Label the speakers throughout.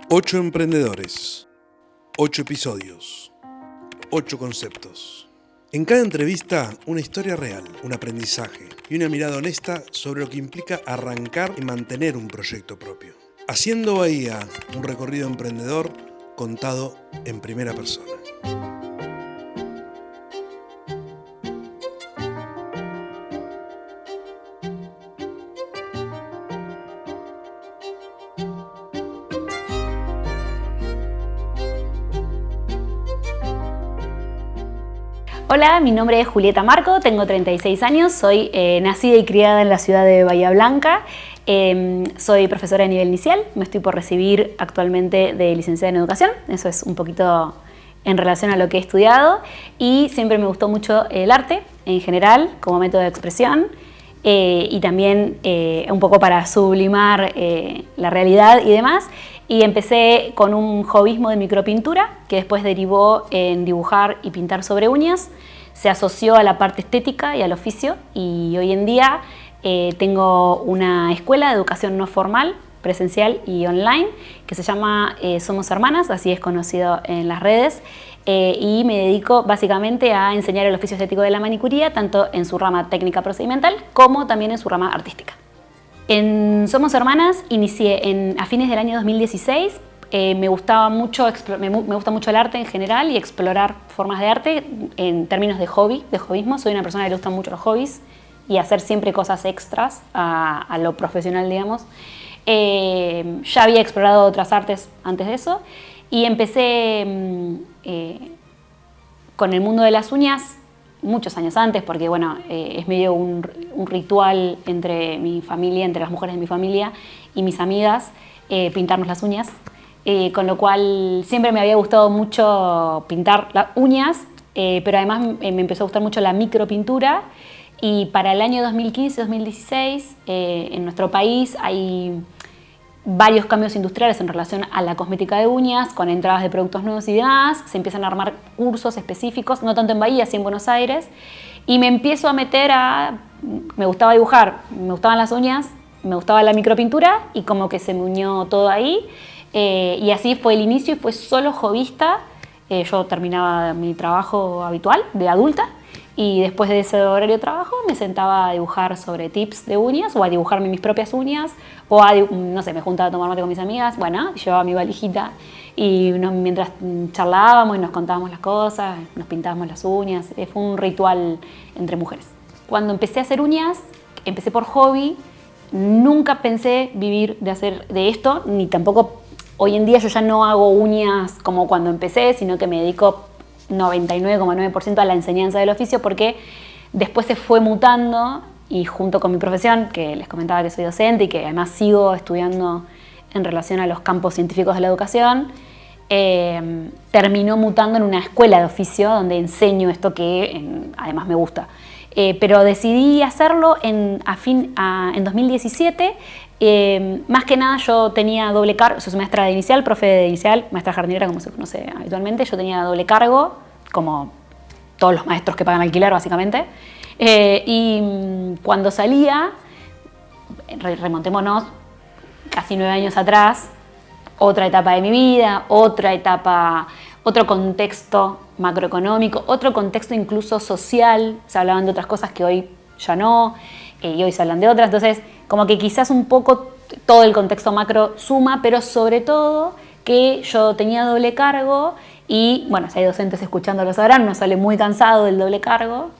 Speaker 1: 8 emprendedores, 8 episodios, 8 conceptos. En cada entrevista, una historia real, un aprendizaje y una mirada honesta sobre lo que implica arrancar y mantener un proyecto propio. Haciendo Bahía, un recorrido emprendedor contado en primera persona.
Speaker 2: Hola, mi nombre es Julieta Marco, tengo 36 años, soy nacida y criada en la ciudad de Bahía Blanca. Soy profesora de nivel inicial, me estoy por recibir actualmente de licenciada en educación, eso es un poquito en relación a lo que he estudiado, y siempre me gustó mucho el arte en general como método de expresión y también un poco para sublimar la realidad y demás. Y empecé con un hobbyismo de micropintura que después derivó en dibujar y pintar sobre uñas. Se asoció a la parte estética y al oficio, y hoy en día tengo una escuela de educación no formal, presencial y online, que se llama Somos Hermanas, así es conocido en las redes, y me dedico básicamente a enseñar el oficio estético de la manicuría, tanto en su rama técnica procedimental como también en su rama artística. En Somos Hermanas inicié a fines del año 2016. Me gusta mucho el arte en general y explorar formas de arte en términos de hobbyismo. Soy una persona que le gustan mucho los hobbies y hacer siempre cosas extras a lo profesional, digamos. Ya había explorado otras artes antes de eso y empecé con el mundo de las uñas muchos años antes, porque bueno, es medio un ritual entre mi familia, entre las mujeres de mi familia y mis amigas, pintarnos las uñas, con lo cual siempre me había gustado mucho pintar las uñas, pero además me empezó a gustar mucho la micropintura, y para el año 2015-2016 en nuestro país hay varios cambios industriales en relación a la cosmética de uñas, con entradas de productos nuevos y demás. Se empiezan a armar cursos específicos, no tanto en Bahía, sí en Buenos Aires, y me empiezo a meter me gustaba dibujar, me gustaban las uñas, me gustaba la micropintura, y como que se me unió todo ahí, y así fue el inicio, y fue solo hobbyista. Yo terminaba mi trabajo habitual de adulta, y después de ese horario de trabajo me sentaba a dibujar sobre tips de uñas, o a dibujarme mis propias uñas, o no sé, me juntaba a tomar mate con mis amigas, bueno, llevaba mi valijita y mientras charlábamos y nos contábamos las cosas, nos pintábamos las uñas. Fue un ritual entre mujeres. Cuando empecé a hacer uñas, empecé por hobby, nunca pensé vivir de esto, ni tampoco hoy en día yo ya no hago uñas como cuando empecé, sino que me dedico 99,9% a la enseñanza del oficio, porque después se fue mutando, y junto con mi profesión, que les comentaba que soy docente y que además sigo estudiando en relación a los campos científicos de la educación, terminó mutando en una escuela de oficio donde enseño esto que además me gusta. Pero decidí hacerlo en 2017. Más que nada yo tenía doble cargo, soy maestra de inicial, profe de inicial, maestra jardinera como se conoce habitualmente. Yo tenía doble cargo, como todos los maestros que pagan alquiler básicamente. Y cuando salía, remontémonos casi 9 años atrás, otra etapa de mi vida, otro contexto macroeconómico, otro contexto incluso social. Se hablaban de otras cosas que hoy ya no, y hoy se hablan de otras. Entonces, como que quizás un poco todo el contexto macro suma, pero sobre todo que yo tenía doble cargo, y bueno, si hay docentes escuchando lo sabrán, uno sale muy cansado del doble cargo.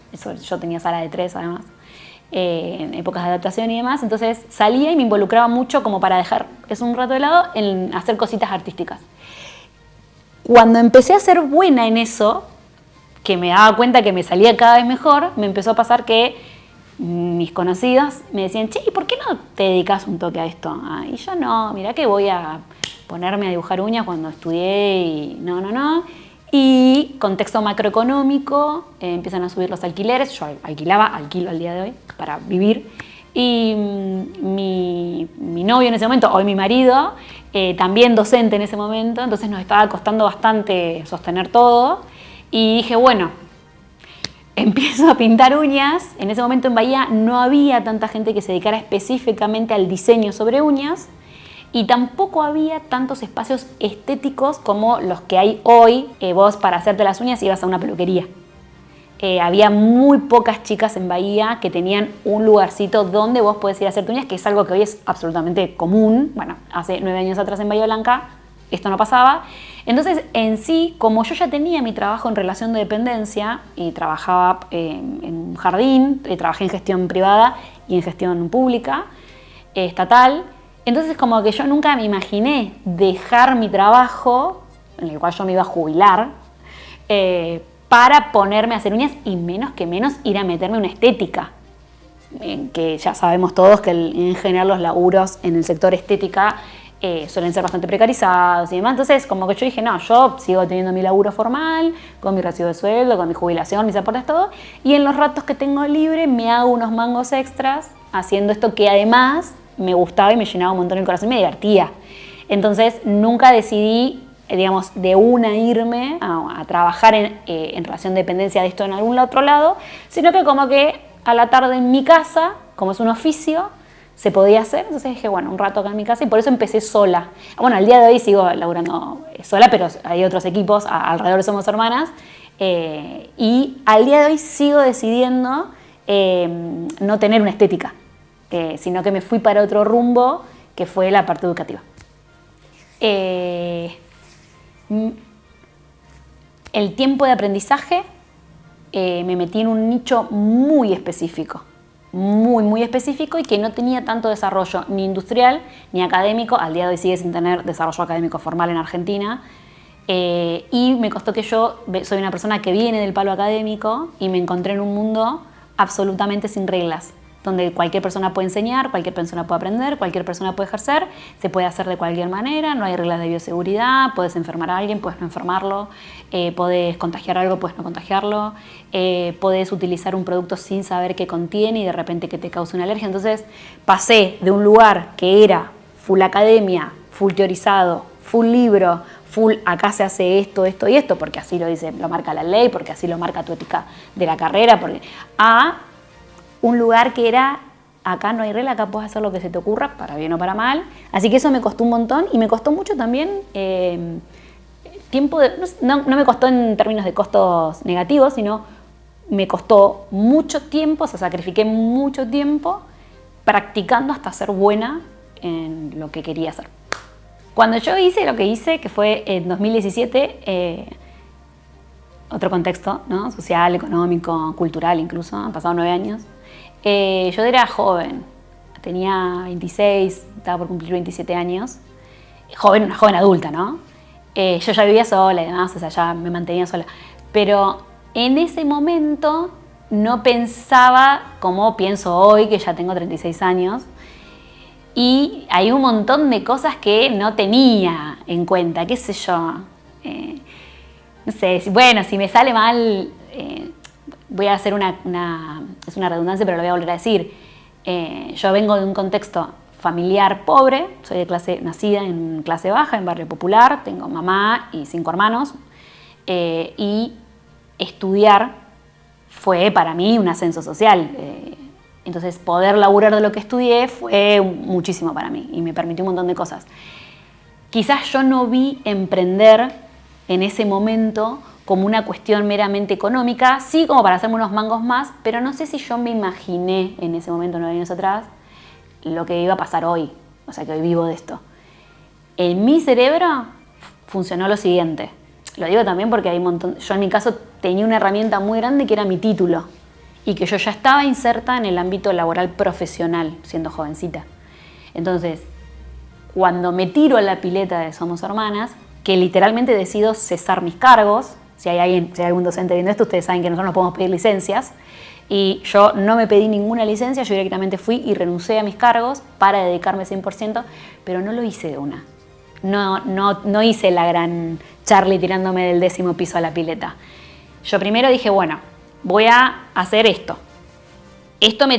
Speaker 2: Yo tenía sala de 3 además, en épocas de adaptación y demás. Entonces salía y me involucraba mucho como para dejar eso un rato de lado en hacer cositas artísticas. Cuando empecé a ser buena en eso, que me daba cuenta que me salía cada vez mejor, me empezó a pasar que mis conocidos me decían: che, ¿y por qué no te dedicas un toque a esto? Y yo no, mirá que voy a ponerme a dibujar uñas cuando estudié, y no. Y contexto macroeconómico, empiezan a subir los alquileres. Yo alquilo al día de hoy para vivir. Y mi novio en ese momento, hoy mi marido, también docente en ese momento, entonces nos estaba costando bastante sostener todo. Y dije, bueno, empiezo a pintar uñas. En ese momento en Bahía no había tanta gente que se dedicara específicamente al diseño sobre uñas. y tampoco había tantos espacios estéticos como los que hay hoy. Vos para hacerte las uñas ibas a una peluquería. Había muy pocas chicas en Bahía que tenían un lugarcito donde vos podés ir a hacerte uñas, que es algo que hoy es absolutamente común. Bueno, hace 9 años atrás en Bahía Blanca esto no pasaba. Entonces, en sí, como yo ya tenía mi trabajo en relación de dependencia y trabajaba en un jardín, trabajé en gestión privada y en gestión pública, estatal, entonces como que yo nunca me imaginé dejar mi trabajo, en el cual yo me iba a jubilar, para ponerme a hacer uñas y menos ir a meterme una estética. Que ya sabemos todos que en general los laburos en el sector estética suelen ser bastante precarizados y demás. Entonces como que yo dije, no, yo sigo teniendo mi laburo formal, con mi recibo de sueldo, con mi jubilación, mis aportes, todo, y en los ratos que tengo libre me hago unos mangos extras haciendo esto que además me gustaba y me llenaba un montón el corazón y me divertía. Entonces nunca decidí, digamos, de una irme a trabajar en relación de dependencia de esto en algún otro lado, sino que como que a la tarde en mi casa, como es un oficio, se podía hacer. Entonces dije, bueno, un rato acá en mi casa, y por eso empecé sola. Bueno, al día de hoy sigo laburando sola, pero hay otros equipos alrededor de Somos Hermanas, y al día de hoy sigo decidiendo no tener una estética, sino que me fui para otro rumbo, que fue la parte educativa. El tiempo de aprendizaje, me metí en un nicho muy específico, muy específico, y que no tenía tanto desarrollo ni industrial ni académico. Al día de hoy sigue sin tener desarrollo académico formal en Argentina, y me costó que yo soy una persona que viene del palo académico y me encontré en un mundo absolutamente sin reglas, donde cualquier persona puede enseñar, cualquier persona puede aprender, cualquier persona puede ejercer, se puede hacer de cualquier manera, no hay reglas de bioseguridad, puedes enfermar a alguien, puedes no enfermarlo, puedes contagiar algo, puedes no contagiarlo, puedes utilizar un producto sin saber qué contiene y de repente que te cause una alergia. Entonces pasé de un lugar que era full academia, full teorizado, full libro, full acá se hace esto, esto y esto, porque así lo dice, lo marca la ley, porque así lo marca tu ética de la carrera, a un lugar que era, acá no hay regla, acá puedes hacer lo que se te ocurra, para bien o para mal. Así que eso me costó un montón, y me costó mucho también tiempo, no me costó en términos de costos negativos, sino me costó mucho tiempo, o sea, sacrifiqué mucho tiempo practicando hasta ser buena en lo que quería hacer. Cuando yo hice lo que hice, que fue en 2017, otro contexto, ¿no? Social, económico, cultural incluso, han pasado 9 años. Yo era joven, tenía 26, estaba por cumplir 27 años. Una joven adulta, ¿no? Yo ya vivía sola y demás, o sea, ya me mantenía sola. Pero en ese momento no pensaba como pienso hoy, que ya tengo 36 años. Y hay un montón de cosas que no tenía en cuenta, qué sé yo. No sé, si me sale mal, voy a hacer es una redundancia, pero lo voy a volver a decir. Yo vengo de un contexto familiar pobre, soy nacida en clase baja, en barrio popular, tengo mamá y 5 hermanos, y estudiar fue para mí un ascenso social. Entonces poder laburar de lo que estudié fue muchísimo para mí y me permitió un montón de cosas. Quizás yo no vi emprender en ese momento como una cuestión meramente económica, sí como para hacerme unos mangos más, pero no sé si yo me imaginé en ese momento, 9 años atrás, lo que iba a pasar hoy, o sea que hoy vivo de esto. En mi cerebro funcionó lo siguiente, lo digo también porque hay un montón, yo en mi caso tenía una herramienta muy grande que era mi título, y que yo ya estaba inserta en el ámbito laboral profesional, siendo jovencita. Entonces, cuando me tiro a la pileta de Somos Hermanas, que literalmente decido cesar mis cargos, si hay algún docente viendo esto, ustedes saben que nosotros no podemos pedir licencias, y yo no me pedí ninguna licencia, yo directamente fui y renuncié a mis cargos para dedicarme 100%, pero no lo hice de una. No hice la gran Charlie tirándome del 10º piso a la pileta. Yo primero dije, bueno, voy a hacer esto.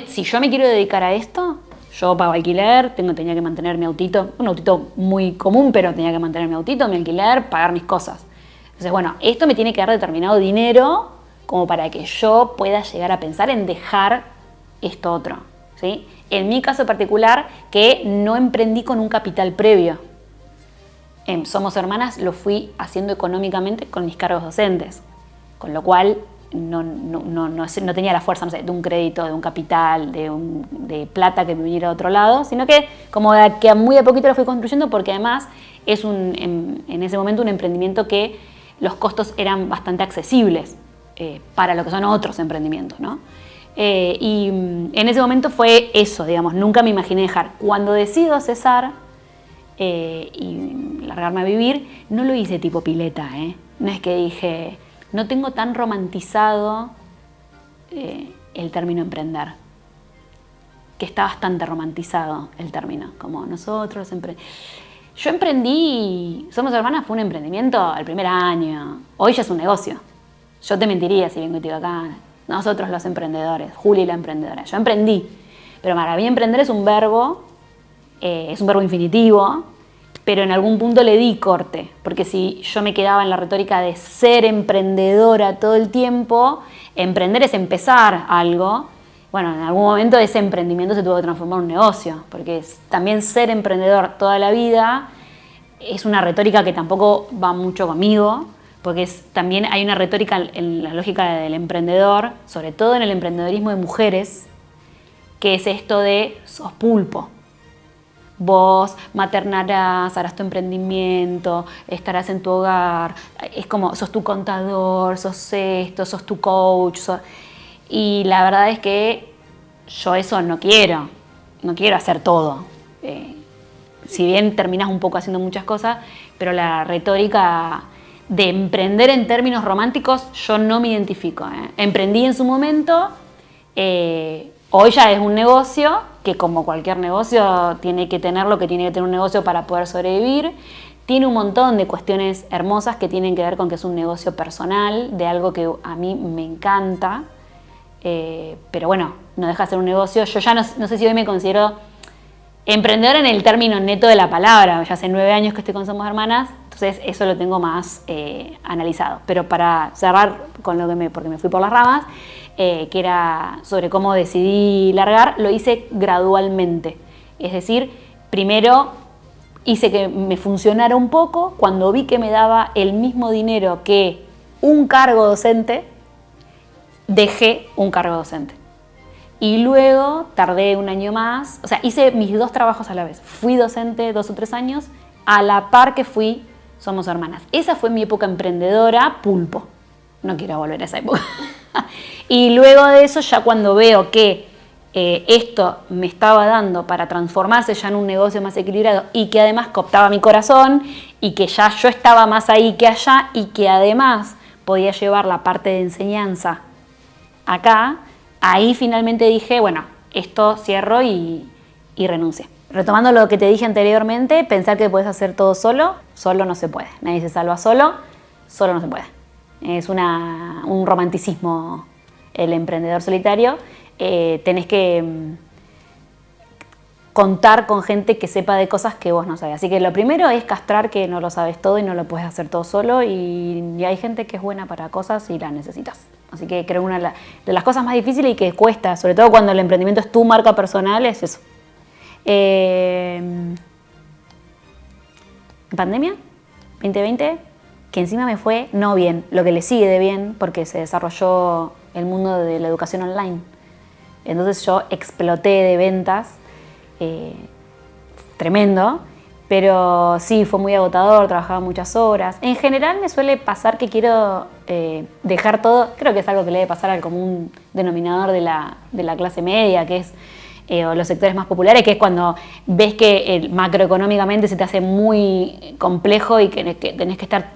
Speaker 2: Si yo me quiero dedicar a esto, yo pago alquiler, tenía que mantener mi autito, un autito muy común, pero tenía que mantener mi autito, mi alquiler, pagar mis cosas. Entonces, bueno, esto me tiene que dar determinado dinero como para que yo pueda llegar a pensar en dejar esto otro, ¿sí? En mi caso particular, que no emprendí con un capital previo. En Somos Hermanas lo fui haciendo económicamente con mis cargos docentes, con lo cual no tenía la fuerza, no sé, de un crédito, de un capital, de plata que me viniera de otro lado, sino que como que muy a poquito lo fui construyendo, porque además es en ese momento un emprendimiento que los costos eran bastante accesibles para lo que son otros emprendimientos, ¿no? Y en ese momento fue eso, digamos, nunca me imaginé dejar. Cuando decido cesar y largarme a vivir, no lo hice tipo pileta, no es que dije, no tengo tan romantizado el término emprender, que está bastante romantizado el término, como nosotros Yo emprendí, Somos Hermanas fue un emprendimiento el primer año, hoy ya es un negocio. Yo te mentiría si vengo y te digo acá, nosotros los emprendedores, Juli la emprendedora. Yo emprendí, pero para mí emprender es un verbo infinitivo, pero en algún punto le di corte, porque si yo me quedaba en la retórica de ser emprendedora todo el tiempo, emprender es empezar algo, bueno, en algún momento ese emprendimiento se tuvo que transformar en un negocio, porque también ser emprendedor toda la vida es una retórica que tampoco va mucho conmigo, porque también hay una retórica en la lógica del emprendedor, sobre todo en el emprendedorismo de mujeres, que es esto de sos pulpo. Vos maternarás, harás tu emprendimiento, estarás en tu hogar, es como sos tu contador, sos esto, sos tu coach. Y la verdad es que yo eso no quiero hacer todo. Si bien terminás un poco haciendo muchas cosas, pero la retórica de emprender en términos románticos yo no me identifico. Emprendí en su momento, hoy ya es un negocio que como cualquier negocio tiene que tener lo que tiene que tener un negocio para poder sobrevivir. Tiene un montón de cuestiones hermosas que tienen que ver con que es un negocio personal, de algo que a mí me encanta, pero bueno, no deja de ser un negocio. Yo ya no sé si hoy me considero emprendedora en el término neto de la palabra, ya hace 9 años que estoy con Somos Hermanas, entonces eso lo tengo más analizado. Pero para cerrar con porque me fui por las ramas, que era sobre cómo decidí largar, lo hice gradualmente. Es decir, primero hice que me funcionara un poco, cuando vi que me daba el mismo dinero que un cargo docente, dejé un cargo docente. Y luego tardé un año más, o sea, hice mis 2 trabajos a la vez. Fui docente 2 o 3 años, a la par que fui Somos Hermanas. Esa fue mi época emprendedora pulpo. No quiero volver a esa época. Y luego de eso, ya cuando veo que esto me estaba dando para transformarse ya en un negocio más equilibrado y que además cooptaba mi corazón y que ya yo estaba más ahí que allá y que además podía llevar la parte de enseñanza acá, ahí finalmente dije, bueno, esto cierro y renuncié. Retomando lo que te dije anteriormente, pensar que puedes hacer todo solo no se puede. Nadie se salva solo no se puede. Es un romanticismo el emprendedor solitario. Tenés que contar con gente que sepa de cosas que vos no sabés. Así que lo primero es castrar que no lo sabes todo y no lo puedes hacer todo solo, y hay gente que es buena para cosas y la necesitas. Así que creo que una de las cosas más difíciles y que cuesta, sobre todo cuando el emprendimiento es tu marca personal, es eso. En pandemia, 2020, que encima me fue no bien, lo que le sigue de bien, porque se desarrolló el mundo de la educación online. Entonces yo exploté de ventas, tremendo, pero sí, fue muy agotador, trabajaba muchas horas. En general me suele pasar que quiero dejar todo, creo que es algo que le debe pasar al común denominador de la clase media, que es o los sectores más populares, que es cuando ves que macroeconómicamente se te hace muy complejo y que tenés que estar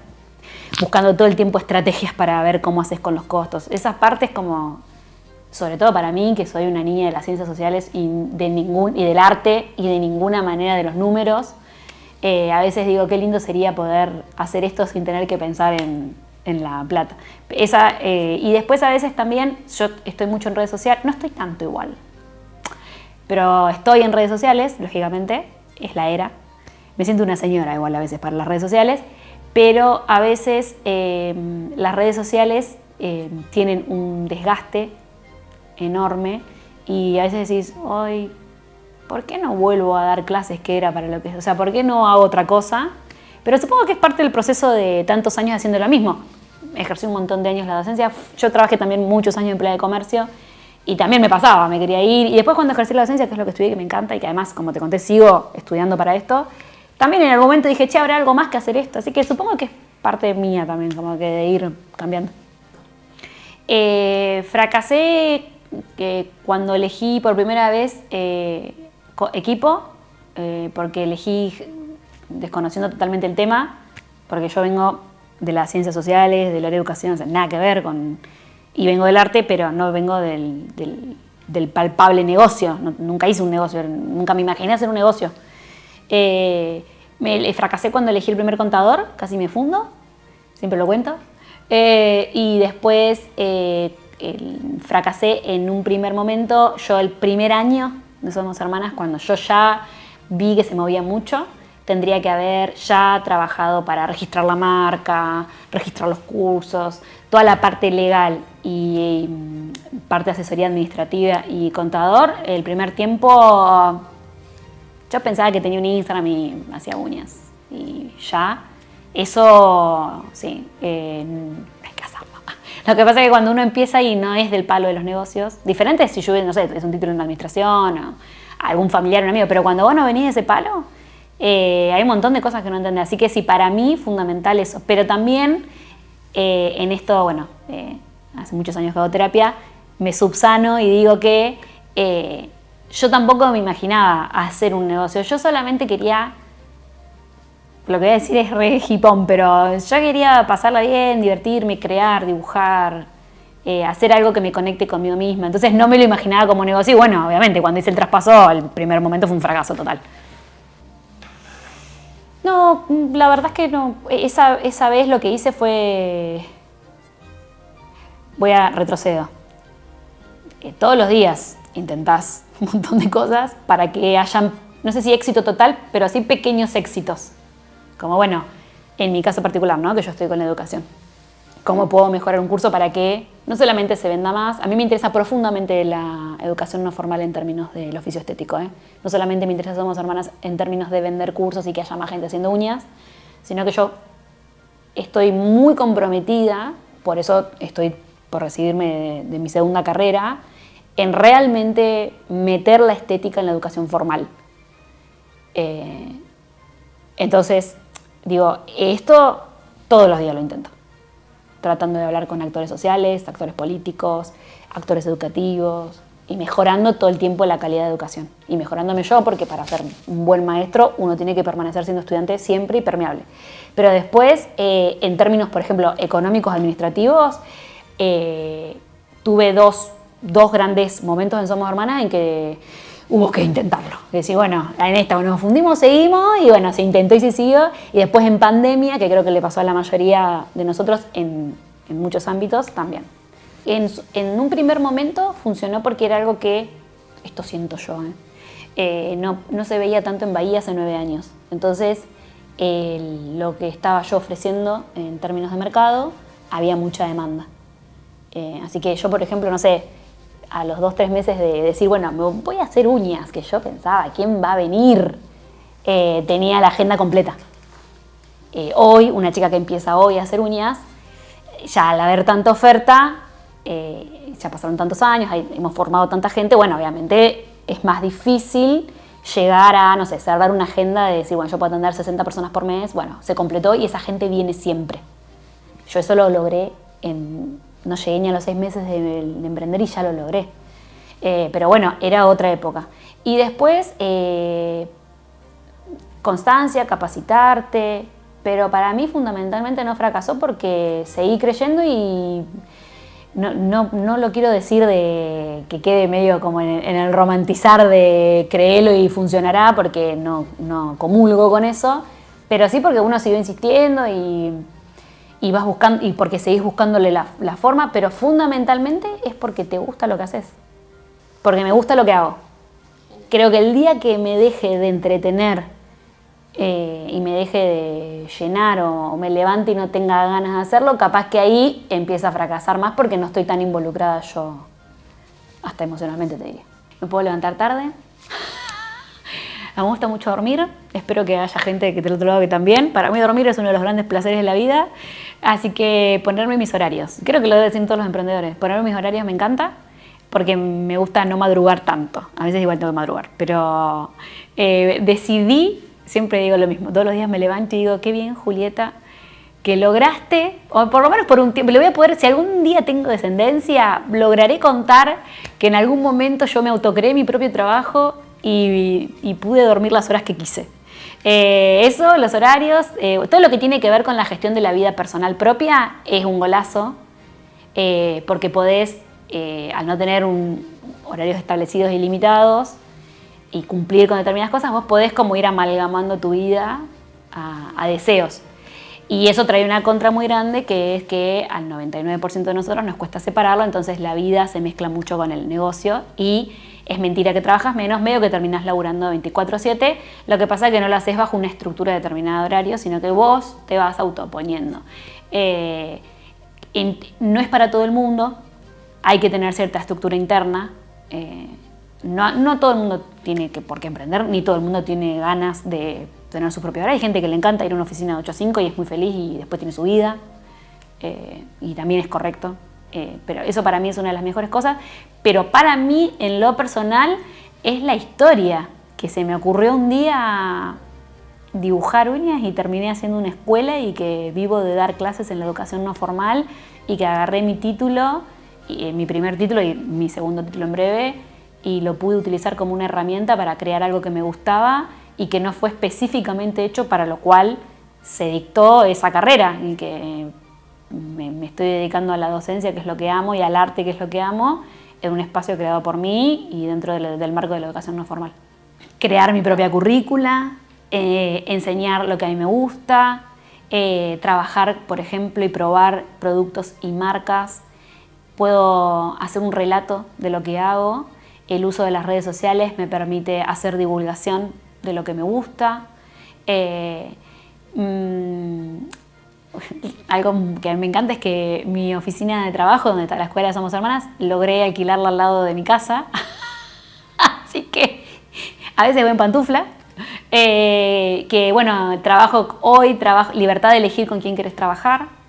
Speaker 2: buscando todo el tiempo estrategias para ver cómo haces con los costos. Esa parte es como, sobre todo para mí, que soy una niña de las ciencias sociales y del arte y de ninguna manera de los números, a veces digo qué lindo sería poder hacer esto sin tener que pensar en la plata. Y después a veces también, yo estoy mucho en redes sociales, no estoy tanto igual, pero estoy en redes sociales, lógicamente, es la era. Me siento una señora igual a veces para las redes sociales, pero a veces las redes sociales tienen un desgaste enorme y a veces decís, hoy ¿por qué no vuelvo a dar clases que era para lo que... O sea, ¿por qué no hago otra cosa? Pero supongo que es parte del proceso de tantos años haciendo lo mismo. Ejercí un montón de años la docencia. Yo trabajé también muchos años en empleada de comercio y también me pasaba, me quería ir. Y después cuando ejercí la docencia, que es lo que estudié, que me encanta y que además, como te conté, sigo estudiando para esto, también en algún momento dije, che, habrá algo más que hacer esto. Así que supongo que es parte mía también, como que de ir cambiando. Fracasé cuando elegí por primera vez equipo, porque elegí desconociendo totalmente el tema, porque yo vengo de las ciencias sociales, de la educación, o sea, nada que ver con... Y vengo del arte, pero no vengo del palpable negocio. Nunca hice un negocio, nunca me imaginé hacer un negocio. Fracasé cuando elegí el primer contador, casi me fundo, siempre lo cuento. Y después fracasé en un primer momento, yo el primer año de Somos Hermanas, cuando yo ya vi que se movía mucho, tendría que haber ya trabajado para registrar la marca, registrar los cursos, toda la parte legal y parte de asesoría administrativa y contador. El primer tiempo yo pensaba que tenía un Instagram y hacía uñas y ya, eso sí, hay que hacerlo. Lo que pasa es que cuando uno empieza y no es del palo de los negocios, diferente si yo, no sé, es un título en administración o algún familiar, un amigo, pero cuando vos no venís de ese palo, hay un montón de cosas que no entendés. Así que sí, para mí fundamental eso. Pero también en esto, bueno, hace muchos años que hago terapia, me subsano y digo que yo tampoco me imaginaba hacer un negocio. Yo solamente quería, lo que voy a decir es re hipón, pero yo quería pasarla bien, divertirme, crear, dibujar, hacer algo que me conecte conmigo misma. Entonces no me lo imaginaba como negocio. Y bueno, obviamente cuando hice el traspaso, el primer momento fue un fracaso total. No, la verdad es que no. Esa vez lo que hice fue... Voy a retrocedo. Todos los días intentás un montón de cosas para que hayan, no sé si éxito total, pero sí pequeños éxitos. Como bueno, en mi caso particular, ¿no? Que yo estoy con la educación. ¿Cómo puedo mejorar un curso para que no solamente se venda más? A mí me interesa profundamente la educación no formal en términos del oficio estético, ¿eh? No solamente me interesa Somos Hermanas en términos de vender cursos y que haya más gente haciendo uñas, sino que yo estoy muy comprometida, por eso estoy por recibirme de mi segunda carrera, en realmente meter la estética en la educación formal. Entonces, digo, esto todos los días lo intento. Tratando de hablar con actores sociales, actores políticos, actores educativos y mejorando todo el tiempo la calidad de educación. Y mejorándome yo, porque para ser un buen maestro uno tiene que permanecer siendo estudiante siempre y permeable. Pero después, en términos, por ejemplo, económicos, administrativos, tuve dos grandes momentos en Somos Hermanas en que hubo que intentarlo. Decir, bueno, en esta nos fundimos, seguimos, y bueno, se intentó y se siguió. Y después en pandemia, que creo que le pasó a la mayoría de nosotros en muchos ámbitos, también. En un primer momento funcionó porque era algo que, esto siento yo, no se veía tanto en Bahía hace 9 años. Entonces, lo que estaba yo ofreciendo en términos de mercado, había mucha demanda. Así que yo, por ejemplo, no sé, a los 2 o 3 meses de decir, bueno, me voy a hacer uñas, que yo pensaba, ¿quién va a venir? Tenía la agenda completa. Hoy, una chica que empieza hoy a hacer uñas, ya al haber tanta oferta, ya pasaron tantos años, hemos formado tanta gente, bueno, obviamente es más difícil llegar a, no sé, cerrar una agenda de decir, bueno, yo puedo atender 60 personas por mes, bueno, se completó y esa gente viene siempre. Yo eso lo logré no llegué ni a los 6 meses de emprender y ya lo logré. Pero bueno, era otra época. Y después, constancia, capacitarte, pero para mí fundamentalmente no fracasó porque seguí creyendo y no lo quiero decir de que quede medio como en el romantizar de creerlo y funcionará, porque no comulgo con eso, pero sí porque uno siguió insistiendo y vas buscando, y porque seguís buscándole la forma, pero fundamentalmente es porque te gusta lo que haces, porque me gusta lo que hago. Creo que el día que me deje de entretener y me deje de llenar o me levante y no tenga ganas de hacerlo, capaz que ahí empieza a fracasar más porque no estoy tan involucrada yo, hasta emocionalmente te diría. ¿Me puedo levantar tarde? Me gusta mucho dormir, espero que haya gente que del otro lado que también. Para mí dormir es uno de los grandes placeres de la vida, así que ponerme mis horarios. Creo que lo deben decir todos los emprendedores. Ponerme mis horarios me encanta porque me gusta no madrugar tanto. A veces igual tengo que madrugar, pero decidí, siempre digo lo mismo, todos los días me levanto y digo, qué bien, Julieta, que lograste, o por lo menos por un tiempo, le voy a poder, si algún día tengo descendencia, lograré contar que en algún momento yo me autocreé mi propio trabajo y pude dormir las horas que quise. Eso, los horarios, todo lo que tiene que ver con la gestión de la vida personal propia es un golazo, porque podés, al no tener horarios establecidos y limitados y cumplir con determinadas cosas, vos podés como ir amalgamando tu vida a deseos. Y eso trae una contra muy grande, que es que al 99% de nosotros nos cuesta separarlo, entonces la vida se mezcla mucho con el negocio y es mentira que trabajas menos, medio que terminás laburando 24/7, lo que pasa es que no lo haces bajo una estructura determinada de horario, sino que vos te vas autoponiendo. No es para todo el mundo, hay que tener cierta estructura interna, no todo el mundo tiene por qué emprender, ni todo el mundo tiene ganas de tener su propia hora. Hay gente que le encanta ir a una oficina de 8 a 5 y es muy feliz y después tiene su vida, y también es correcto, pero eso para mí es una de las mejores cosas. Pero para mí, en lo personal, es la historia que se me ocurrió un día dibujar uñas y terminé haciendo una escuela y que vivo de dar clases en la educación no formal y que agarré mi título, mi primer título y mi segundo título en breve, y lo pude utilizar como una herramienta para crear algo que me gustaba y que no fue específicamente hecho para lo cual se dictó esa carrera, y que me estoy dedicando a la docencia, que es lo que amo, y al arte, que es lo que amo, en un espacio creado por mí y dentro del marco de la educación no formal. Crear mi propia currícula, enseñar lo que a mí me gusta, trabajar, por ejemplo, y probar productos y marcas. Puedo hacer un relato de lo que hago. El uso de las redes sociales me permite hacer divulgación de lo que me gusta. Algo que a mí me encanta es que mi oficina de trabajo, donde está la escuela de Somos Hermanas, logré alquilarla al lado de mi casa. Así que a veces voy en pantufla. Que bueno, trabajo libertad de elegir con quién quieres trabajar.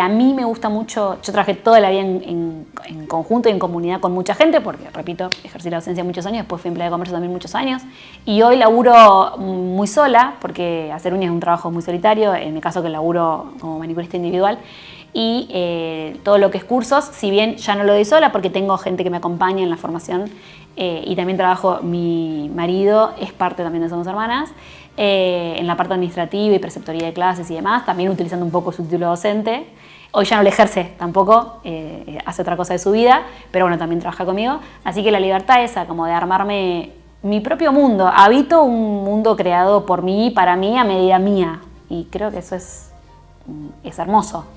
Speaker 2: A mí me gusta mucho, yo trabajé toda la vida en conjunto y en comunidad con mucha gente, porque, repito, ejercí la docencia muchos años, después fui empleada de comercio también muchos años, y hoy laburo muy sola, porque hacer uñas es un trabajo muy solitario, en mi caso que laburo como manicurista individual, y todo lo que es cursos, si bien ya no lo doy sola, porque tengo gente que me acompaña en la formación, y también trabajo, mi marido es parte también de Somos Hermanas, en la parte administrativa y preceptoría de clases y demás, también utilizando un poco su título docente. Hoy ya no lo ejerce tampoco, hace otra cosa de su vida, pero bueno, también trabaja conmigo. Así que la libertad esa, como de armarme mi propio mundo. Habito un mundo creado por mí, para mí, a medida mía. Y creo que eso es hermoso,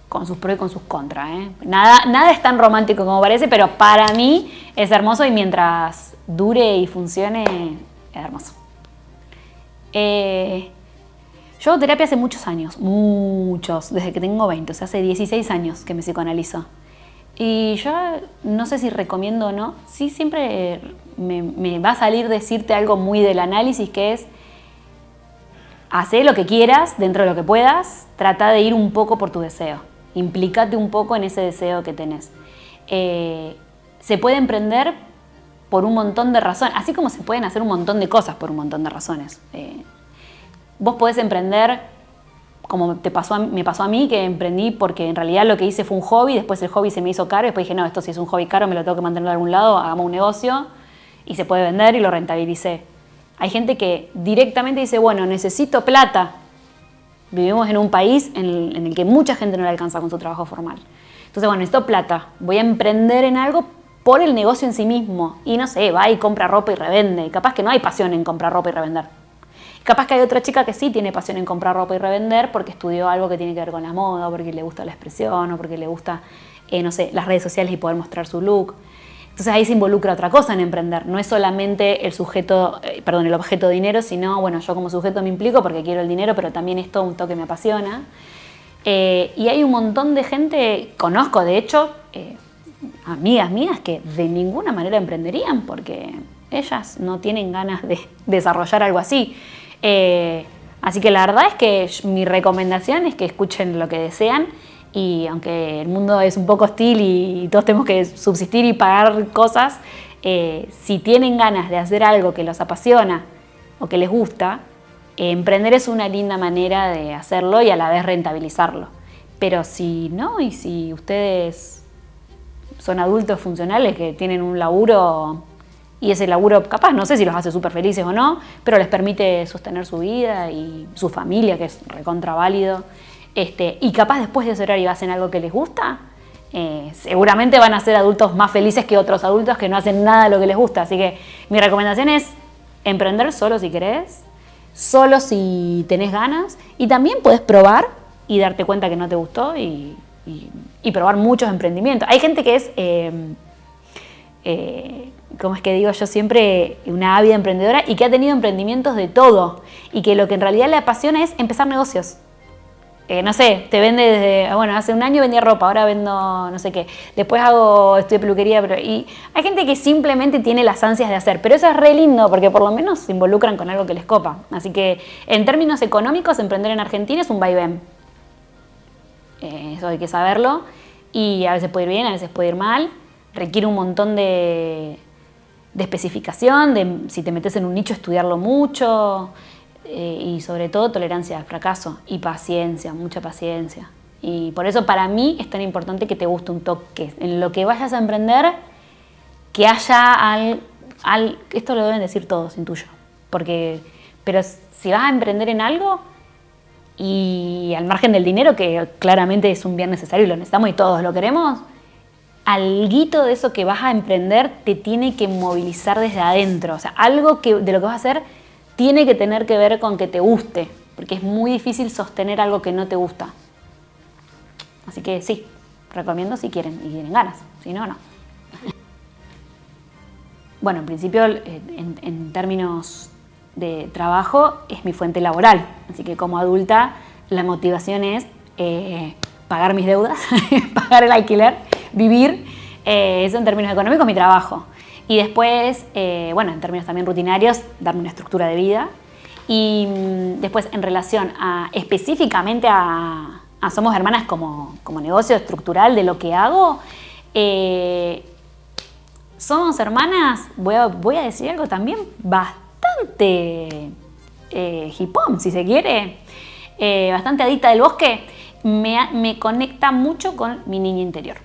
Speaker 2: con sus pros y con sus contras. Nada es tan romántico como parece, pero para mí es hermoso y mientras dure y funcione, es hermoso. Yo hago terapia hace muchos años, desde que tengo 20, o sea, hace 16 años que me psicoanalizo. Y yo no sé si recomiendo o no, sí siempre me va a salir decirte algo muy del análisis, que es hacé lo que quieras, dentro de lo que puedas, trata de ir un poco por tu deseo, implícate un poco en ese deseo que tenés. Se puede emprender por un montón de razones, así como se pueden hacer un montón de cosas por un montón de razones. Vos podés emprender, como me pasó a mí, que emprendí porque en realidad lo que hice fue un hobby, después el hobby se me hizo caro, después dije, no, esto si es un hobby caro me lo tengo que mantener de algún lado, hagamos un negocio, y se puede vender y lo rentabilicé. Hay gente que directamente dice, bueno, necesito plata. Vivimos en un país en el que mucha gente no le alcanza con su trabajo formal. Entonces, bueno, necesito plata, voy a emprender en algo por el negocio en sí mismo. Y no sé, va y compra ropa y revende. Y capaz que no hay pasión en comprar ropa y revender. Capaz que hay otra chica que sí tiene pasión en comprar ropa y revender porque estudió algo que tiene que ver con la moda, o porque le gusta la expresión, o porque le gusta, no sé, las redes sociales y poder mostrar su look. Entonces ahí se involucra otra cosa en emprender. No es solamente el objeto dinero, sino, bueno, yo como sujeto me implico porque quiero el dinero, pero también esto un toque me apasiona. Y hay un montón de gente, conozco de hecho, amigas mías que de ninguna manera emprenderían porque ellas no tienen ganas de desarrollar algo así. Así que la verdad es que mi recomendación es que escuchen lo que desean, y aunque el mundo es un poco hostil y todos tenemos que subsistir y pagar cosas, si tienen ganas de hacer algo que los apasiona o que les gusta, emprender es una linda manera de hacerlo y a la vez rentabilizarlo. Pero si no, y si ustedes son adultos funcionales que tienen un laburo y ese laburo capaz, no sé si los hace súper felices o no, pero les permite sostener su vida y su familia, que es recontra válido, y capaz después de ese horario hacen algo que les gusta, seguramente van a ser adultos más felices que otros adultos que no hacen nada de lo que les gusta. Así que mi recomendación es emprender solo si querés, solo si tenés ganas, y también podés probar y darte cuenta que no te gustó y probar muchos emprendimientos. Hay gente que es, como es que digo yo siempre, una ávida emprendedora y que ha tenido emprendimientos de todo y que lo que en realidad le apasiona es empezar negocios. No sé, te vende desde, bueno, hace un año vendía ropa, ahora vendo no sé qué, después estudio peluquería, y hay gente que simplemente tiene las ansias de hacer, pero eso es re lindo porque por lo menos se involucran con algo que les copa. Así que en términos económicos, emprender en Argentina es un vaivén. Eso hay que saberlo, y a veces puede ir bien, a veces puede ir mal, requiere un montón de especificación, de si te metes en un nicho, estudiarlo mucho, y sobre todo tolerancia al fracaso y paciencia, mucha paciencia. Y por eso para mí es tan importante que te guste un toque. En lo que vayas a emprender, que haya esto lo deben decir todos, intuyo. Pero si vas a emprender en algo, y al margen del dinero, que claramente es un bien necesario y lo necesitamos y todos lo queremos, alguito de eso que vas a emprender te tiene que movilizar desde adentro. O sea, algo de lo que vas a hacer tiene que tener que ver con que te guste, porque es muy difícil sostener algo que no te gusta. Así que sí, recomiendo si quieren y tienen ganas, si no, no. Bueno, en principio, en términos de trabajo, es mi fuente laboral. Así que como adulta, la motivación es pagar mis deudas, pagar el alquiler, vivir. Eso en términos económicos, mi trabajo. Y después, bueno, en términos también rutinarios, darme una estructura de vida. Y después, en relación específicamente a Somos Hermanas como negocio estructural de lo que hago, Somos Hermanas, voy a decir algo también bastante hipón, si se quiere, bastante adicta del bosque, me conecta mucho con mi niña interior.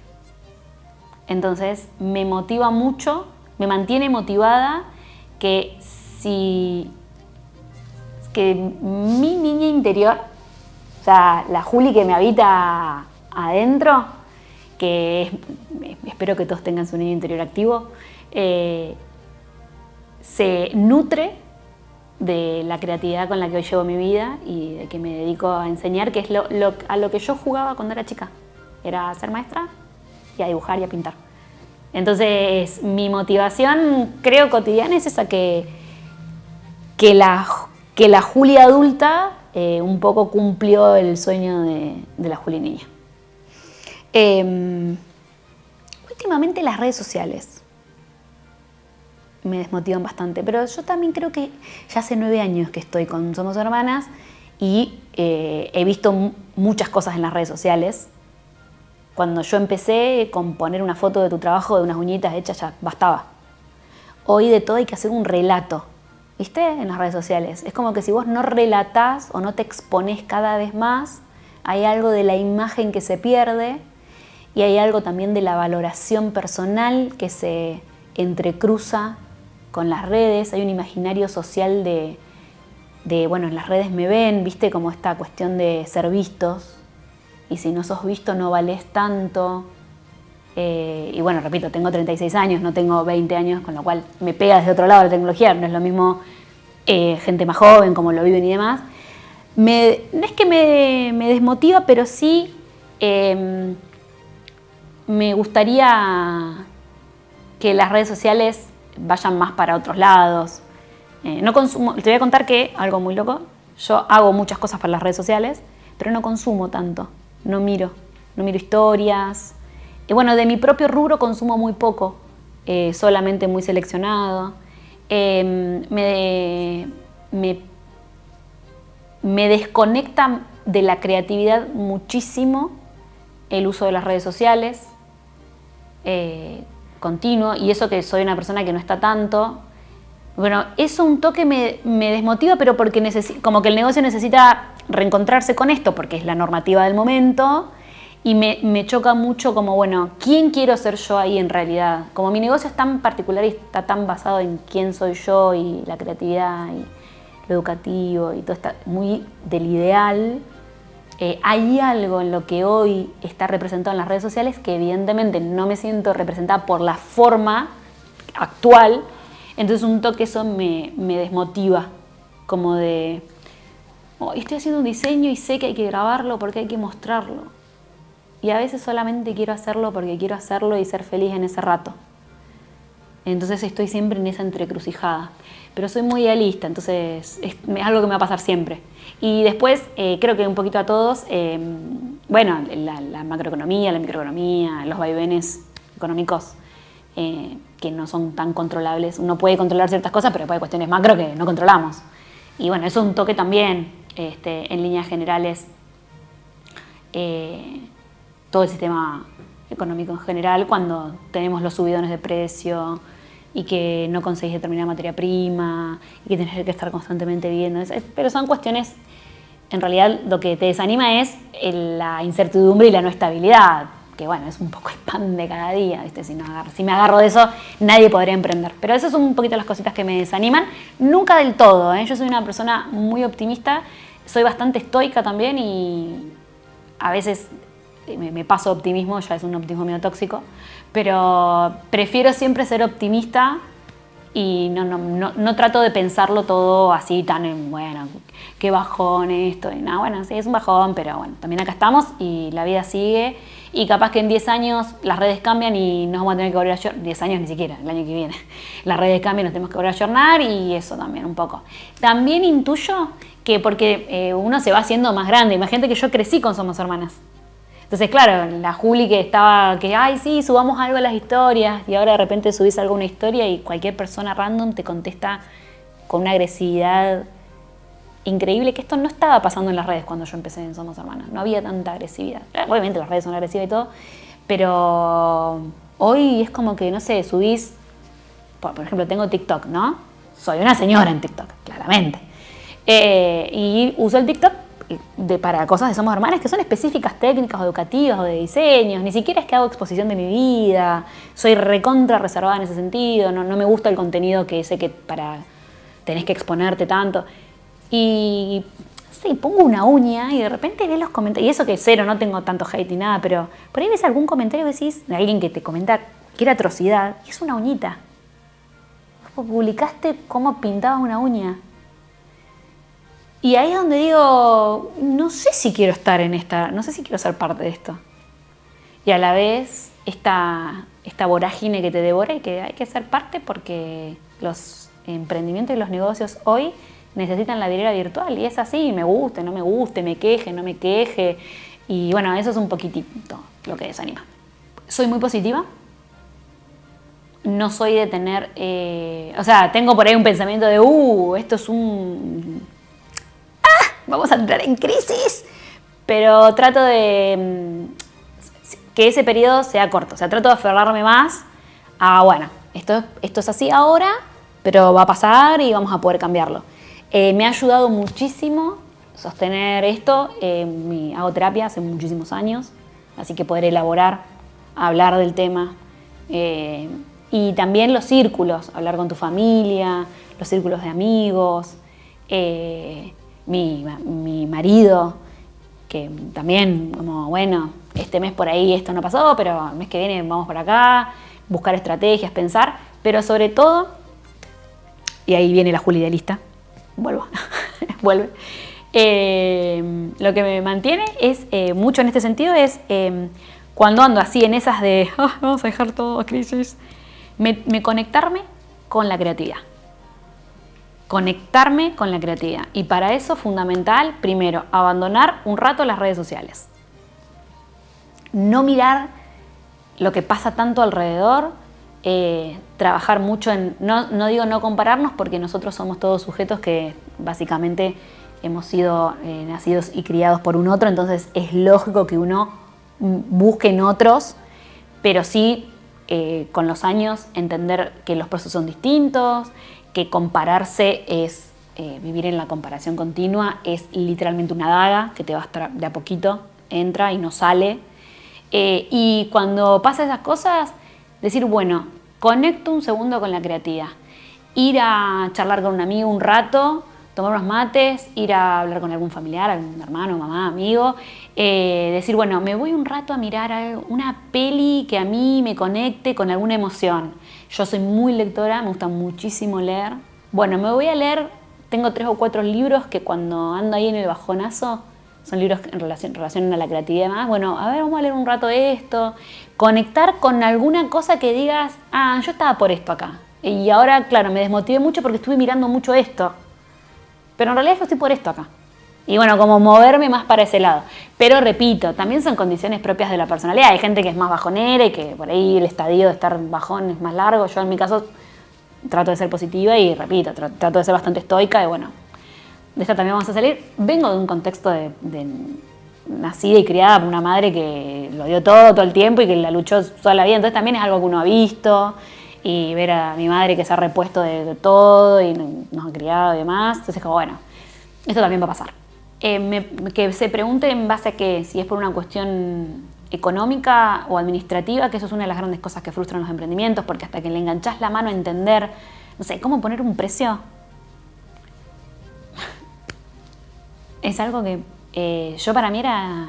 Speaker 2: Entonces, me motiva mucho, me mantiene motivada que mi niña interior, o sea, la Juli que me habita adentro, espero que todos tengan su niño interior activo, se nutre de la creatividad con la que hoy llevo mi vida y de que me dedico a enseñar, que es a lo que yo jugaba cuando era chica. Era ser maestra y a dibujar y a pintar. Entonces, mi motivación, creo, cotidiana es esa, que la Juli adulta un poco cumplió el sueño de la Juli niña. Últimamente las redes sociales me desmotivan bastante, pero yo también creo que ya hace 9 años que estoy con Somos Hermanas y he visto muchas cosas en las redes sociales. Cuando yo empecé con poner una foto de tu trabajo, de unas uñitas hechas, ya bastaba. Hoy de todo hay que hacer un relato, ¿viste? En las redes sociales. Es como que si vos no relatás o no te exponés cada vez más, hay algo de la imagen que se pierde y hay algo también de la valoración personal que se entrecruza con las redes. Hay un imaginario social de bueno, en las redes me ven, ¿viste? Como esta cuestión de ser vistos. Y si no sos visto no valés tanto. Y bueno, repito, tengo 36 años, no tengo 20 años, con lo cual me pega desde otro lado la tecnología. No es lo mismo gente más joven, como lo viven y demás. No es que me desmotiva, pero sí me gustaría que las redes sociales vayan más para otros lados. No consumo, te voy a contar que, algo muy loco, yo hago muchas cosas para las redes sociales, pero no consumo tanto. No miro historias. Y bueno, de mi propio rubro consumo muy poco, solamente muy seleccionado. Me desconecta de la creatividad muchísimo el uso de las redes sociales, continuo, y eso que soy una persona que no está tanto. Bueno, eso un toque me desmotiva, pero porque como que el negocio necesita reencontrarse con esto, porque es la normativa del momento, y me choca mucho como, bueno, ¿quién quiero ser yo ahí en realidad? Como mi negocio es tan particular y está tan basado en quién soy yo y la creatividad y lo educativo y todo está muy del ideal, hay algo en lo que hoy está representado en las redes sociales que evidentemente no me siento representada por la forma actual, entonces un toque eso me desmotiva, como de, oh, estoy haciendo un diseño y sé que hay que grabarlo porque hay que mostrarlo. Y a veces solamente quiero hacerlo porque quiero hacerlo y ser feliz en ese rato. Entonces estoy siempre en esa entrecrucijada. Pero soy muy idealista, entonces es algo que me va a pasar siempre. Y después, creo que un poquito a todos, bueno, la macroeconomía, la microeconomía, los vaivenes económicos que no son tan controlables. Uno puede controlar ciertas cosas, pero después hay cuestiones macro que no controlamos. Y bueno, eso es un toque también, en líneas generales. Todo el sistema económico en general, cuando tenemos los subidones de precio y que no conseguís determinada materia prima y que tenés que estar constantemente viendo. Pero son cuestiones, en realidad lo que te desanima es la incertidumbre y la no estabilidad, que bueno, es un poco el pan de cada día, ¿viste? Si me agarro de eso, nadie podría emprender. Pero esas son un poquito las cositas que me desaniman, nunca del todo, ¿eh? Yo soy una persona muy optimista, soy bastante estoica también y a veces me paso optimismo, ya es un optimismo medio tóxico, pero prefiero siempre ser optimista y no trato de pensarlo todo así tan bueno, qué bajón esto, y nada, bueno, sí, es un bajón, pero bueno, también acá estamos y la vida sigue y capaz que en 10 años las redes cambian y nos vamos a tener que volver a ayornar, 10 años ni siquiera, el año que viene, las redes cambian, nos tenemos que volver a ayornar y eso también un poco. También intuyo que porque uno se va haciendo más grande, imagínate que yo crecí con Somos Hermanas. Entonces, claro, la Juli ay, sí, subamos algo a las historias, y ahora de repente subís algo a una historia y cualquier persona random te contesta con una agresividad increíble, que esto no estaba pasando en las redes cuando yo empecé en Somos Hermanas, no había tanta agresividad. Obviamente las redes son agresivas y todo, pero hoy es como que, no sé, subís, por ejemplo, tengo TikTok, ¿no? Soy una señora en TikTok, claramente. Y uso el TikTok para cosas de Somos Hermanas que son específicas, técnicas, o educativas o de diseños. Ni siquiera es que hago exposición de mi vida. Soy recontra reservada en ese sentido. No me gusta el contenido que sé que tenés que exponerte tanto. Y sí, pongo una uña y de repente ves los comentarios. Y eso que cero, no tengo tanto hate ni nada, pero por ahí ves algún comentario que decís de alguien que te comenta cualquier atrocidad y es una uñita. Publicaste cómo pintabas una uña. Y ahí es donde digo, no sé si quiero estar no sé si quiero ser parte de esto. Y a la vez, esta vorágine que te devora y que hay que ser parte porque los emprendimientos y los negocios hoy necesitan la vidriera virtual. Y es así, me guste, no me guste, me queje, no me queje. Y bueno, eso es un poquitito lo que desanima. Soy muy positiva. No soy de tener, o sea, tengo por ahí un pensamiento de, esto es vamos a entrar en crisis, pero trato de que ese periodo sea corto, o sea, trato de aferrarme más a, bueno, esto es así ahora, pero va a pasar y vamos a poder cambiarlo. Me ha ayudado muchísimo sostener esto, hago terapia hace muchísimos años, así que poder elaborar, hablar del tema, y también los círculos, hablar con tu familia, los círculos de amigos, mi marido, que también, como, bueno, este mes por ahí esto no pasó, pero el mes que viene vamos por acá, buscar estrategias, pensar, pero sobre todo, y ahí viene la Juli idealista, vuelve, lo que me mantiene es, mucho en este sentido, es cuando ando así en esas de, vamos a dejar todo a crisis, me conectarme con la creatividad. Conectarme con la creatividad. Y para eso, fundamental, primero, abandonar un rato las redes sociales. No mirar lo que pasa tanto alrededor, trabajar mucho en, no digo no compararnos, porque nosotros somos todos sujetos que básicamente hemos sido nacidos y criados por un otro, entonces es lógico que uno busque en otros, pero sí con los años entender que los procesos son distintos, que compararse es vivir en la comparación continua, es literalmente una daga que te va de a poquito, entra y no sale. Y cuando pasa esas cosas, decir, bueno, conecto un segundo con la creatividad. Ir a charlar con un amigo un rato, tomar unos mates, ir a hablar con algún familiar, algún hermano, mamá, amigo. Decir, bueno, me voy un rato a mirar una peli que a mí me conecte con alguna emoción. Yo soy muy lectora, me gusta muchísimo leer. Bueno, me voy a leer, tengo 3 o 4 libros que cuando ando ahí en el bajonazo, son libros en relación a la creatividad y demás. Bueno, a ver, vamos a leer un rato esto. Conectar con alguna cosa que digas, yo estaba por esto acá. Y ahora, claro, me desmotivé mucho porque estuve mirando mucho esto. Pero en realidad yo estoy por esto acá. Y bueno, como moverme más para ese lado. Pero repito, también son condiciones propias de la personalidad. Hay gente que es más bajonera y que por ahí el estadio de estar bajón es más largo. Yo en mi caso trato de ser positiva y repito, trato de ser bastante estoica y bueno, de esta también vamos a salir. Vengo de un contexto de nacida y criada por una madre que lo dio todo el tiempo y que la luchó toda la vida. Entonces también es algo que uno ha visto. Y ver a mi madre que se ha repuesto de todo y nos ha criado y demás. Entonces como, bueno, esto también va a pasar. Que se pregunte en base a qué, si es por una cuestión económica o administrativa, que eso es una de las grandes cosas que frustran los emprendimientos, porque hasta que le enganchás la mano a entender, no sé, cómo poner un precio, es algo que yo para mí era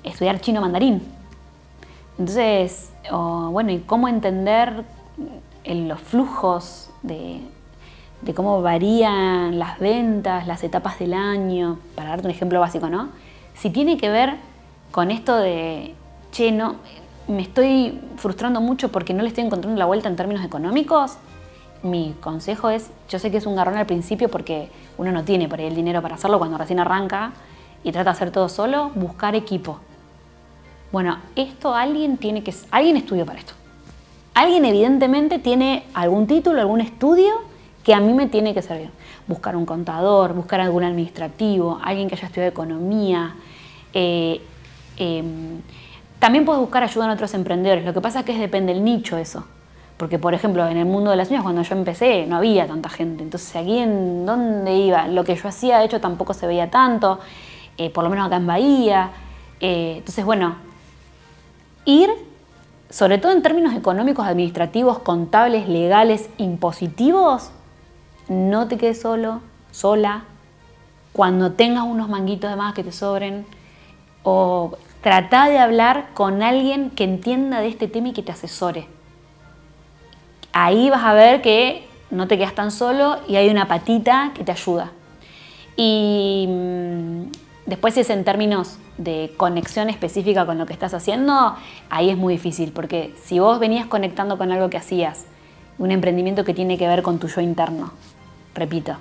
Speaker 2: estudiar chino mandarín. Entonces, bueno, y cómo entender los flujos de cómo varían las ventas, las etapas del año, para darte un ejemplo básico, ¿no? Si tiene que ver con esto de, no, me estoy frustrando mucho porque no le estoy encontrando la vuelta en términos económicos, mi consejo es, yo sé que es un garrón al principio porque uno no tiene por ahí el dinero para hacerlo cuando recién arranca y trata de hacer todo solo, buscar equipo. Bueno, alguien estudió para esto. Alguien evidentemente tiene algún título, algún estudio que a mí me tiene que servir. Buscar un contador, buscar algún administrativo, alguien que haya estudiado economía. También puedes buscar ayuda en otros emprendedores. Lo que pasa es que depende del nicho eso. Porque, por ejemplo, en el mundo de las uñas, cuando yo empecé, no había tanta gente. Entonces, aquí en donde iba, lo que yo hacía, de hecho, tampoco se veía tanto, por lo menos acá en Bahía. Entonces, bueno, ir, sobre todo en términos económicos, administrativos, contables, legales, impositivos, no te quedes solo, sola. Cuando tengas unos manguitos de más que te sobren, o trata de hablar con alguien que entienda de este tema y que te asesore. Ahí vas a ver que no te quedas tan solo y hay una patita que te ayuda. Y después, si es en términos de conexión específica con lo que estás haciendo, ahí es muy difícil, porque si vos venías conectando con algo que hacías, un emprendimiento que tiene que ver con tu yo interno, repito,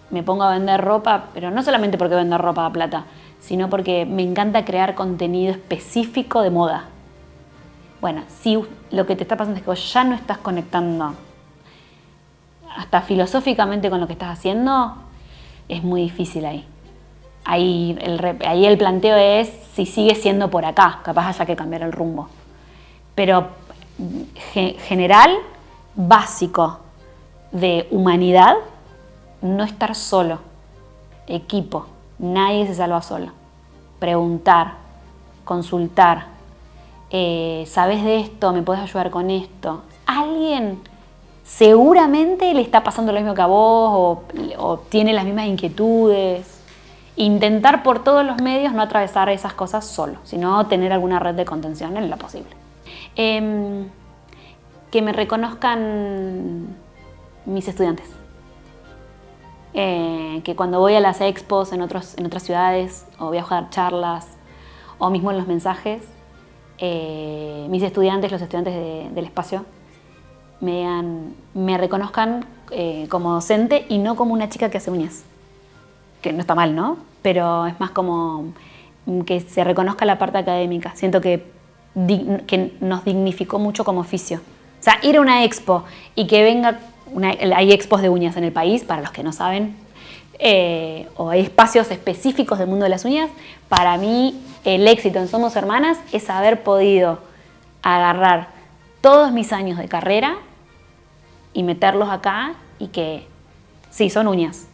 Speaker 2: me pongo a vender ropa, pero no solamente porque vender ropa da plata, sino porque me encanta crear contenido específico de moda. Bueno, si lo que te está pasando es que vos ya no estás conectando hasta filosóficamente con lo que estás haciendo, es muy difícil ahí. Ahí el planteo es si sigue siendo por acá, capaz haya que cambiar el rumbo. Pero general, básico de humanidad, no estar solo, equipo, nadie se salva solo. Preguntar, consultar, ¿sabes de esto? ¿Me puedes ayudar con esto? Alguien seguramente le está pasando lo mismo que a vos o tiene las mismas inquietudes. Intentar por todos los medios no atravesar esas cosas solo, sino tener alguna red de contención en lo posible. Que me reconozcan mis estudiantes. Que cuando voy a las expos en otras ciudades o viajo a dar charlas o mismo en los mensajes, mis estudiantes, los estudiantes del espacio, me reconozcan como docente y no como una chica que hace uñas. Que no está mal, ¿no? Pero es más como que se reconozca la parte académica. Siento que nos dignificó mucho como oficio. O sea, ir a una expo y que venga, hay expos de uñas en el país, para los que no saben, o hay espacios específicos del mundo de las uñas. Para mí, el éxito en Somos Hermanas es haber podido agarrar todos mis años de carrera y meterlos acá y que, sí, son uñas,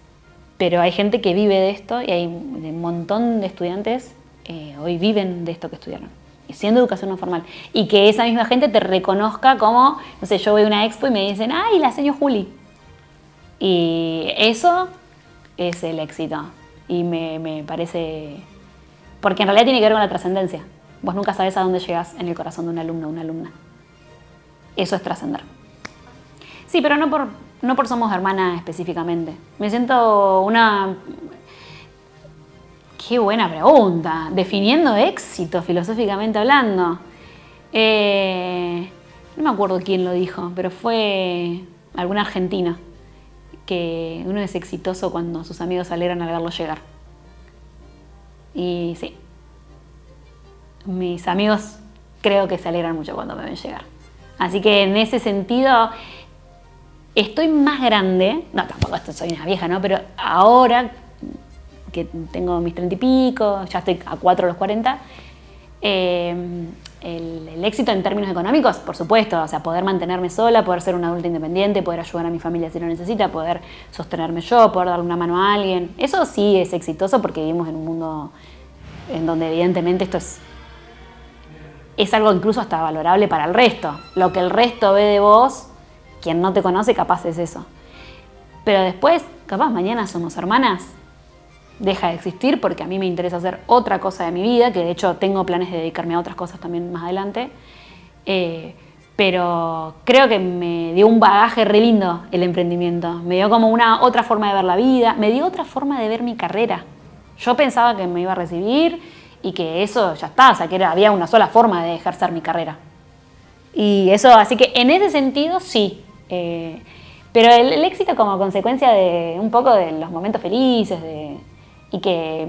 Speaker 2: pero hay gente que vive de esto y hay un montón de estudiantes hoy viven de esto que estudiaron, siendo educación no formal. Y que esa misma gente te reconozca como, no sé, yo voy a una expo y me dicen, ¡ay, la señor Juli! Y eso es el éxito. Y me parece... Porque en realidad tiene que ver con la trascendencia. Vos nunca sabés a dónde llegás en el corazón de un alumno o una alumna. Eso es trascender. Sí, pero no por Somos Hermanas específicamente. Me siento una... Qué buena pregunta. Definiendo éxito, filosóficamente hablando. No me acuerdo quién lo dijo, pero fue algún argentino. Que uno es exitoso cuando sus amigos se alegran al verlo llegar. Y sí. Mis amigos creo que se alegran mucho cuando me ven llegar. Así que en ese sentido... Estoy más grande, no, tampoco soy una vieja, ¿no? Pero ahora que tengo mis 30 y pico, ya estoy a 4 de los 40, el éxito en términos económicos, por supuesto, o sea, poder mantenerme sola, poder ser una adulta independiente, poder ayudar a mi familia si lo necesita, poder sostenerme yo, poder darle una mano a alguien, eso sí es exitoso porque vivimos en un mundo en donde evidentemente esto es algo incluso hasta valorable para el resto. Lo que el resto ve de vos, quien no te conoce, capaz es eso. Pero después, capaz mañana Somos Hermanas deja de existir porque a mí me interesa hacer otra cosa de mi vida, que de hecho tengo planes de dedicarme a otras cosas también más adelante. Pero creo que me dio un bagaje re lindo el emprendimiento. Me dio como una otra forma de ver la vida, me dio otra forma de ver mi carrera. Yo pensaba que me iba a recibir y que eso ya está, o sea, que había una sola forma de ejercer mi carrera. Y eso, así que en ese sentido sí. Pero el éxito como consecuencia de un poco de los momentos felices y que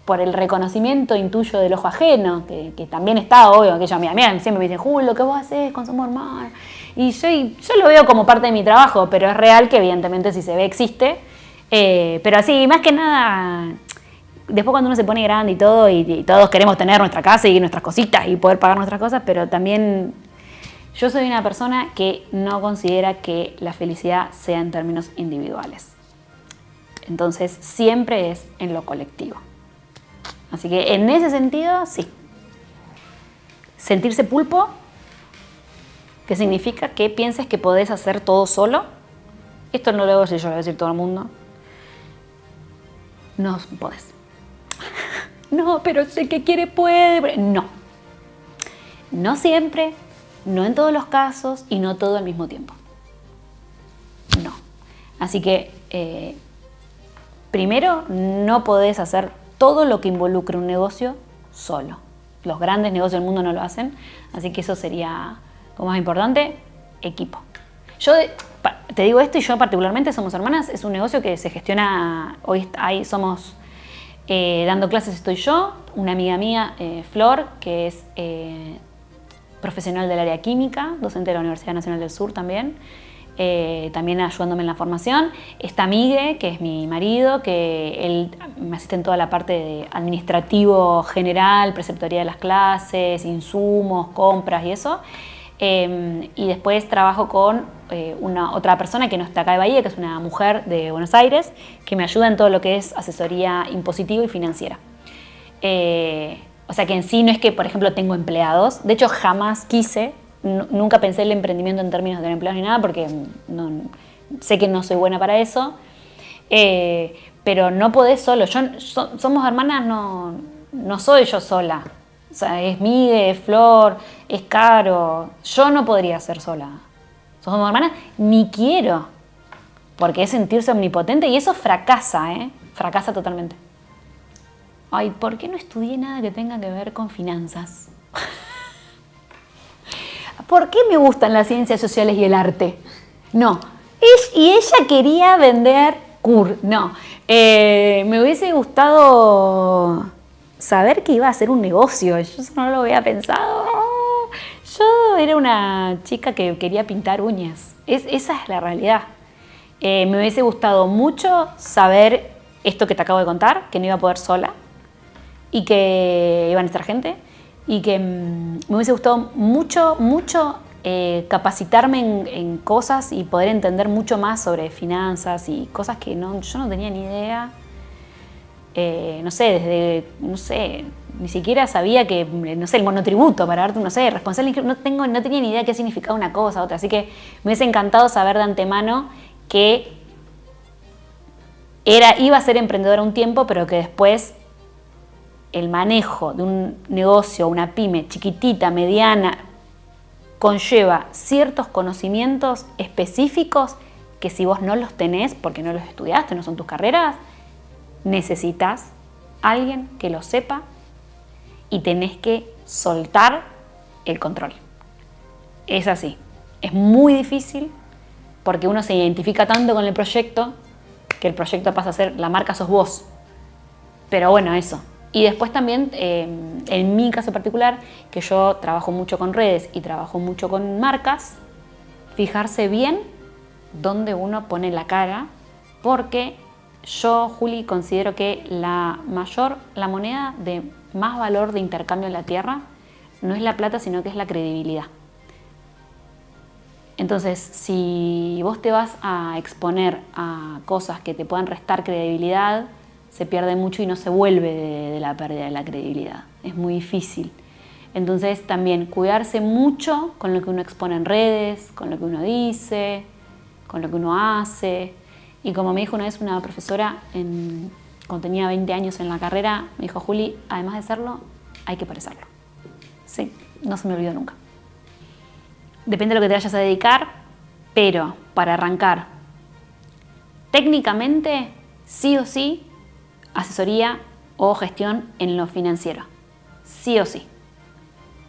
Speaker 2: por el reconocimiento intuyo del ojo ajeno, que también está obvio, que a mí siempre me dicen, Julio, ¿qué vos haces con Somos Hermanas? Y yo lo veo como parte de mi trabajo, pero es real que evidentemente si se ve existe. Pero así, más que nada, después cuando uno se pone grande y todos queremos tener nuestra casa y nuestras cositas y poder pagar nuestras cosas, pero también... Yo soy una persona que no considera que la felicidad sea en términos individuales. Entonces, siempre es en lo colectivo. Así que en ese sentido, sí. Sentirse pulpo, que significa que pienses que podés hacer todo solo. Esto no lo debo decir yo, lo voy a decir todo el mundo. No podés. No, pero sé que quiere, puede. No. No siempre. No en todos los casos y no todo al mismo tiempo. No. Así que, primero, no podés hacer todo lo que involucre un negocio solo. Los grandes negocios del mundo no lo hacen, así que eso sería, como más importante, equipo. Yo te digo esto y yo particularmente, Somos Hermanas, es un negocio que se gestiona, hoy somos, dando clases estoy yo, una amiga mía, Flor, que es... profesional del área química, docente de la Universidad Nacional del Sur también, también ayudándome en la formación. Está Migue, que es mi marido, que él me asiste en toda la parte de administrativo general, preceptoría de las clases, insumos, compras y eso. Y después trabajo con otra persona que no está acá de Bahía, que es una mujer de Buenos Aires, que me ayuda en todo lo que es asesoría impositiva y financiera. O sea que en sí no es que, por ejemplo, tengo empleados. De hecho, jamás quise, nunca pensé el emprendimiento en términos de tener empleados ni nada, porque sé que no soy buena para eso. Pero no podés solo. Somos Hermanas, no soy yo sola. O sea, es Mide, es Flor, es Caro. Yo no podría ser sola. Somos Hermanas, ni quiero. Porque es sentirse omnipotente y eso fracasa, fracasa totalmente. Ay, ¿por qué no estudié nada que tenga que ver con finanzas? ¿Por qué me gustan las ciencias sociales y el arte? No. Y ella quería vender CUR. No. Me hubiese gustado saber que iba a ser un negocio. Yo eso no lo había pensado. Yo era una chica que quería pintar uñas. Esa es la realidad. Me hubiese gustado mucho saber esto que te acabo de contar, que no iba a poder sola y que iba a necesitar gente y que me hubiese gustado mucho capacitarme en cosas y poder entender mucho más sobre finanzas y cosas que yo no tenía ni idea. Ni siquiera sabía que, el monotributo, para darte, responsable, no tenía ni idea qué significaba una cosa, otra. Así que me hubiese encantado saber de antemano que iba a ser emprendedora un tiempo, pero que después el manejo de un negocio, una pyme chiquitita, mediana, conlleva ciertos conocimientos específicos que si vos no los tenés, porque no los estudiaste, no son tus carreras, necesitas alguien que lo sepa y tenés que soltar el control. Es así. Es muy difícil porque uno se identifica tanto con el proyecto que el proyecto pasa a ser la marca sos vos. Pero bueno, eso. Y después también, en mi caso particular, que yo trabajo mucho con redes y trabajo mucho con marcas, fijarse bien dónde uno pone la cara, porque yo, Juli, considero que la moneda de más valor de intercambio en la tierra no es la plata, sino que es la credibilidad. Entonces, si vos te vas a exponer a cosas que te puedan restar credibilidad, se pierde mucho y no se vuelve de la pérdida de la credibilidad. Es muy difícil. Entonces, también cuidarse mucho con lo que uno expone en redes, con lo que uno dice, con lo que uno hace. Y como me dijo una vez una profesora, cuando tenía 20 años en la carrera, me dijo: Juli, además de serlo, hay que parecerlo. Sí, no se me olvidó nunca. Depende de lo que te vayas a dedicar, pero para arrancar, técnicamente, sí o sí, asesoría o gestión en lo financiero. Sí o sí.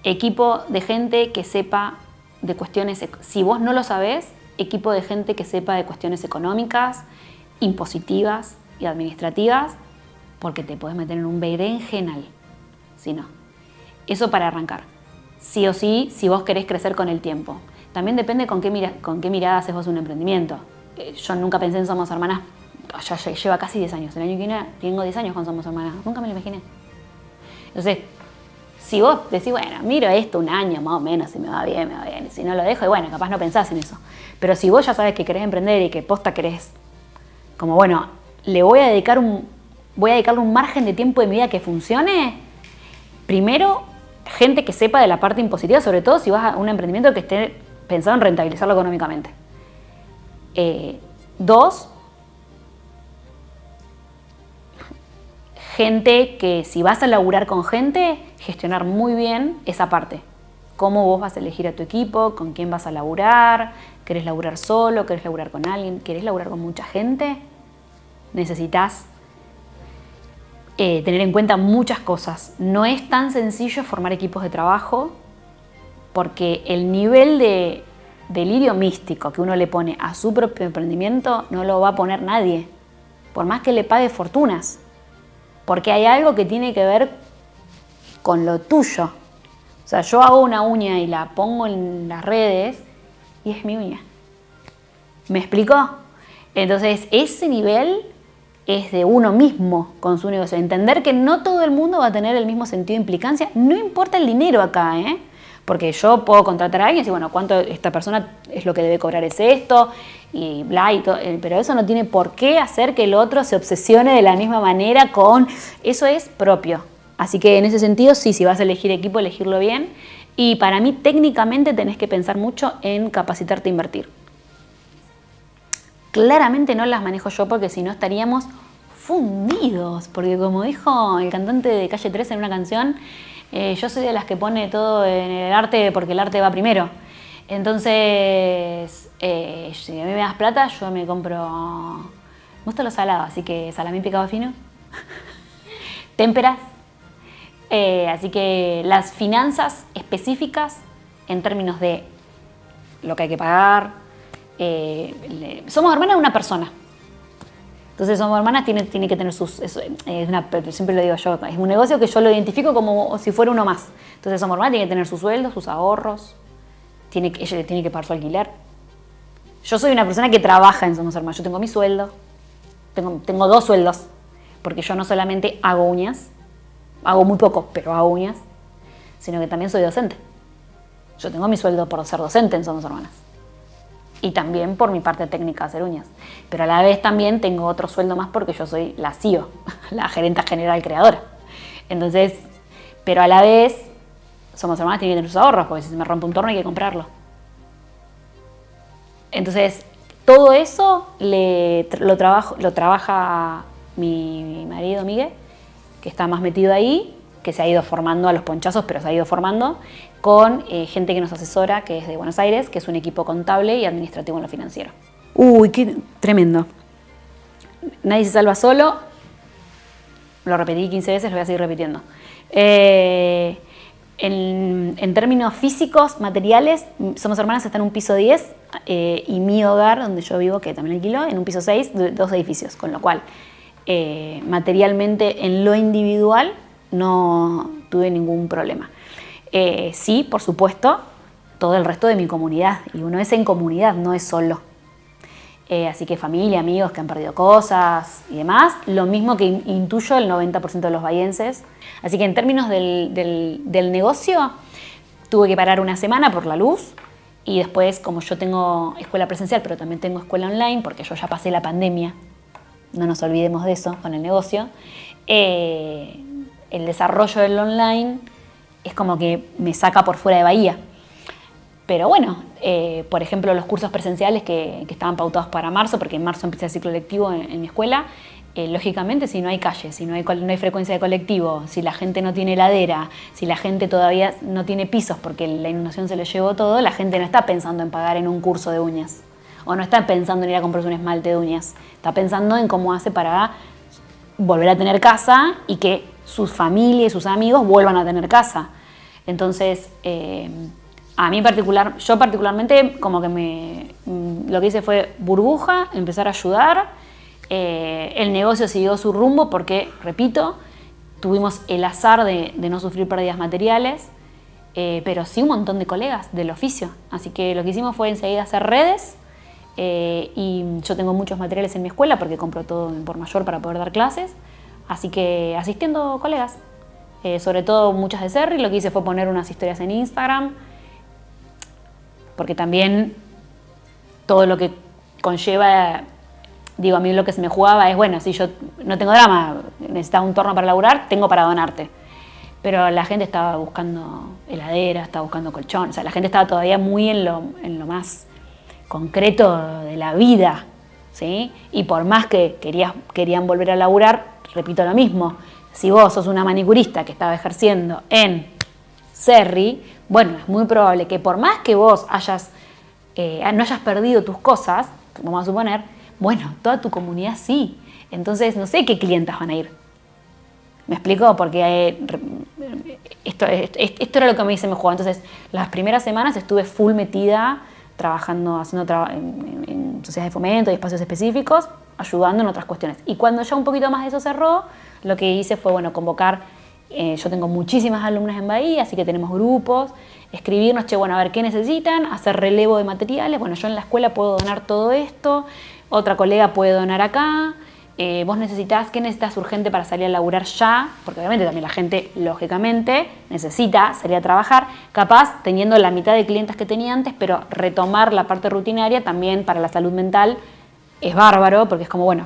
Speaker 2: Equipo de gente que sepa de cuestiones, si vos no lo sabés, equipo de gente que sepa de cuestiones económicas, impositivas y administrativas, porque te podés meter en un berenjenal. Si no. Eso para arrancar. Sí o sí, si vos querés crecer con el tiempo. También depende con qué mirada haces vos un emprendimiento. Yo nunca pensé en Somos Hermanas, ya lleva casi 10 años. El año que viene tengo 10 años con Somos Hermanas. Nunca me lo imaginé. Entonces, si vos decís, bueno, miro esto un año más o menos, si me va bien, me va bien. Si no lo dejo, y bueno, capaz no pensás en eso. Pero si vos ya sabes que querés emprender y que posta querés, como bueno, voy a dedicarle un margen de tiempo de mi vida que funcione, primero, gente que sepa de la parte impositiva, sobre todo si vas a un emprendimiento que esté pensado en rentabilizarlo económicamente. 2, gente que si vas a laburar con gente, gestionar muy bien esa parte. Cómo vos vas a elegir a tu equipo, con quién vas a laburar, querés laburar solo, querés laburar con alguien, querés laburar con mucha gente. Necesitas tener en cuenta muchas cosas. No es tan sencillo formar equipos de trabajo porque el nivel de delirio místico que uno le pone a su propio emprendimiento no lo va a poner nadie, por más que le pague fortunas, porque hay algo que tiene que ver con lo tuyo. O sea, yo hago una uña y la pongo en las redes y es mi uña. ¿Me explicó? Entonces, ese nivel es de uno mismo con su negocio. Entender que no todo el mundo va a tener el mismo sentido de implicancia. No importa el dinero acá, porque yo puedo contratar a alguien y decir, bueno, cuánto esta persona es lo que debe cobrar es esto, y bla, y todo, pero eso no tiene por qué hacer que el otro se obsesione de la misma manera con... Eso es propio. Así que en ese sentido, sí, si vas a elegir equipo, elegirlo bien. Y para mí, técnicamente, tenés que pensar mucho en capacitarte a invertir. Claramente no las manejo yo porque si no estaríamos fundidos. Porque como dijo el cantante de Calle 13 en una canción, yo soy de las que pone todo en el arte porque el arte va primero. Entonces, si a mí me das plata, yo me compro... Me gusta lo salado, así que salamín picado fino, témperas. Así que las finanzas específicas en términos de lo que hay que pagar. Somos Hermanas de una persona. Entonces Somos Hermanas tiene que tener siempre lo digo yo, es un negocio que yo lo identifico como si fuera uno más. Entonces Somos Hermanas tiene que tener sus sueldos, sus ahorros, ella le tiene que pagar su alquiler. Yo soy una persona que trabaja en Somos Hermanas, yo tengo mi sueldo, tengo 2 sueldos, porque yo no solamente hago uñas, hago muy poco, pero hago uñas, sino que también soy docente. Yo tengo mi sueldo por ser docente en Somos Hermanas. Y también por mi parte técnica de hacer uñas. Pero a la vez también tengo otro sueldo más porque yo soy la CEO, la gerenta general creadora. Entonces, pero a la vez, Somos Hermanas tiene que tener sus ahorros, porque si se me rompe un torno hay que comprarlo. Entonces, todo eso lo trabaja mi marido Miguel, que está más metido ahí, que se ha ido formando a los ponchazos, pero se ha ido formando con gente que nos asesora, que es de Buenos Aires, que es un equipo contable y administrativo en lo financiero. Uy, qué tremendo. Nadie se salva solo. Lo repetí 15 veces, lo voy a seguir repitiendo. En términos físicos, materiales, Somos Hermanas está en un piso 10 y mi hogar, donde yo vivo, que también alquilo, en un piso 6, 2 edificios, con lo cual materialmente en lo individual no tuve ningún problema. Sí, por supuesto, todo el resto de mi comunidad, y uno es en comunidad, no es solo. Así que familia, amigos que han perdido cosas y demás, lo mismo que intuyo el 90% de los bahienses. Así que en términos del negocio, tuve que parar una semana por la luz, y después, como yo tengo escuela presencial, pero también tengo escuela online, porque yo ya pasé la pandemia, no nos olvidemos de eso con el negocio, el desarrollo del online es como que me saca por fuera de Bahía. Pero bueno, por ejemplo, los cursos presenciales que estaban pautados para marzo, porque en marzo empieza el ciclo lectivo en mi escuela, lógicamente si no hay calle, si no hay frecuencia de colectivo, si la gente no tiene heladera, si la gente todavía no tiene pisos porque la inundación se le llevó todo, la gente no está pensando en pagar en un curso de uñas. O no está pensando en ir a comprarse un esmalte de uñas. Está pensando en cómo hace para volver a tener casa y que sus familias y sus amigos vuelvan a tener casa. Entonces, yo particularmente, como que lo que hice fue burbuja, empezar a ayudar. El negocio siguió su rumbo porque, repito, tuvimos el azar de no sufrir pérdidas materiales, pero sí un montón de colegas del oficio. Así que lo que hicimos fue enseguida hacer redes. Y yo tengo muchos materiales en mi escuela porque compro todo por mayor para poder dar clases, así que asistiendo colegas, sobre todo muchas de Cerri. Lo que hice fue poner unas historias en Instagram, porque también todo lo que conlleva, digo, a mí lo que se me jugaba es, bueno, si yo no tengo drama, necesitaba un torno para laburar, tengo para donarte. Pero la gente estaba buscando heladera, estaba buscando colchón, o sea, la gente estaba todavía muy en lo más concreto de la vida, ¿sí? Y por más que querían volver a laburar, repito lo mismo, si vos sos una manicurista que estaba ejerciendo en Cerri, bueno, es muy probable que por más que vos no hayas perdido tus cosas, vamos a suponer, bueno, toda tu comunidad sí. Entonces, no sé qué clientas van a ir. ¿Me explico? Porque esto era lo que a mí se me jugó. Entonces, las primeras semanas estuve full metida, haciendo en sociedades de fomento y espacios específicos, ayudando en otras cuestiones. Y cuando ya un poquito más de eso cerró, lo que hice fue, bueno, convocar, yo tengo muchísimas alumnas en Bahía, así que tenemos grupos, escribirnos, bueno, a ver qué necesitan, hacer relevo de materiales, bueno, yo en la escuela puedo donar todo esto, otra colega puede donar acá, vos ¿qué necesitas urgente para salir a laburar ya? Porque obviamente también la gente, lógicamente, necesita salir a trabajar, capaz teniendo la mitad de clientes que tenía antes, pero retomar la parte rutinaria también para la salud mental es bárbaro, porque es como, bueno,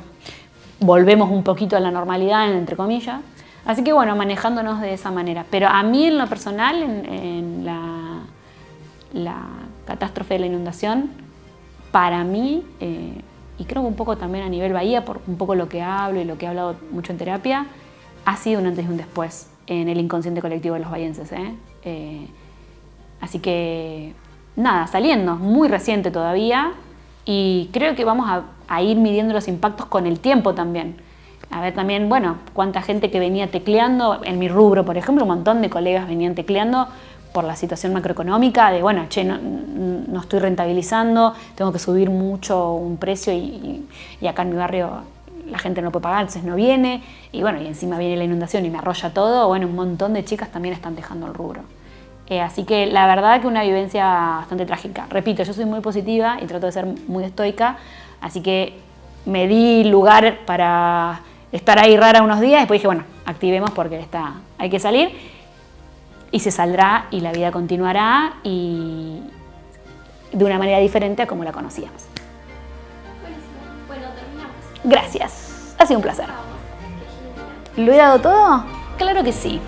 Speaker 2: volvemos un poquito a la normalidad, entre comillas. Así que bueno, manejándonos de esa manera. Pero a mí en lo personal, en la catástrofe de la inundación, para mí, y creo que un poco también a nivel Bahía, por un poco lo que hablo y lo que he hablado mucho en terapia, ha sido un antes y un después en el inconsciente colectivo de los bahienses. Así que, nada, saliendo, muy reciente todavía, y creo que vamos a ir midiendo los impactos con el tiempo también. A ver también, bueno, cuánta gente que venía tecleando, en mi rubro, por ejemplo, un montón de colegas venían tecleando por la situación macroeconómica de, bueno, no estoy rentabilizando, tengo que subir mucho un precio y acá en mi barrio la gente no puede pagar, entonces no viene, y bueno, y encima viene la inundación y me arrolla todo, bueno, un montón de chicas también están dejando el rubro. Así que la verdad que una vivencia bastante trágica. Repito, yo soy muy positiva y trato de ser muy estoica, así que me di lugar para estar ahí rara unos días, después dije, bueno, activemos porque hay que salir, y se saldrá y la vida continuará y de una manera diferente a como la conocíamos.
Speaker 3: Buenísimo. Bueno, terminamos.
Speaker 2: Gracias, ha sido un placer.
Speaker 3: Vamos.
Speaker 2: ¿Lo he dado todo? Claro que sí.